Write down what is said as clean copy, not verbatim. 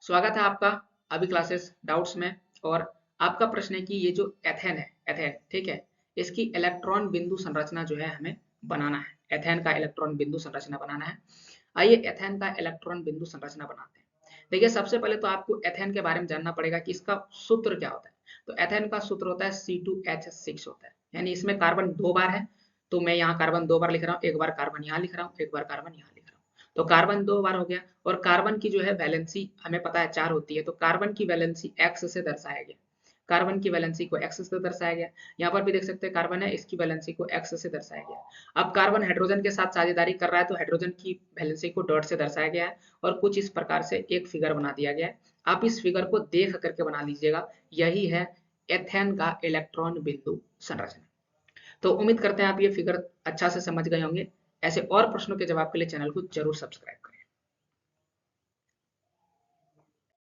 स्वागत है आपका अभी क्लासेस डाउट्स में। और आपका प्रश्न है कि ये जो एथेन है, एथेन ठीक है, इसकी इलेक्ट्रॉन बिंदु संरचना जो है हमें बनाना है। एथेन का इलेक्ट्रॉन बिंदु संरचना बनाना है। आइए एथेन का इलेक्ट्रॉन बिंदु संरचना बनाते हैं। देखिए सबसे पहले तो आपको एथेन के बारे में जानना पड़ेगा कि इसका सूत्र क्या होता है। तो एथेन का सूत्र होता है C2H6 होता है, यानी इसमें कार्बन 2 बार है। तो मैं यहाँ कार्बन 2 बार लिख रहा हूँ, एक बार कार्बन यहाँ लिख रहा हूँ, एक बार कार्बन यहाँ लिख रहा हूँ। तो कार्बन 2 बार हो गया। और कार्बन की जो है वैलेंसी हमें पता है 4 होती है, तो कार्बन की वैलेंसी एक्स से दर्शाया गया। कार्बन की वैलेंसी को एक्स से दर्शाया गया। यहाँ पर भी देख सकते हैं कार्बन है, इसकी वैलेंसी को एक्स से दर्शाया गया। अब कार्बन हाइड्रोजन के साथ साझेदारी कर रहा है, तो हाइड्रोजन की वैलेंसी को डॉट से दर्शाया गया है। और कुछ इस प्रकार से एक फिगर बना दिया गया है। आप इस फिगर को देख करके बना लीजिएगा। यही है एथेन का इलेक्ट्रॉन बिंदु संरचना। तो उम्मीद करते हैं आप ये फिगर अच्छा से समझ गए होंगे। ऐसे और प्रश्नों के जवाब के लिए चैनल को जरूर सब्सक्राइब करें।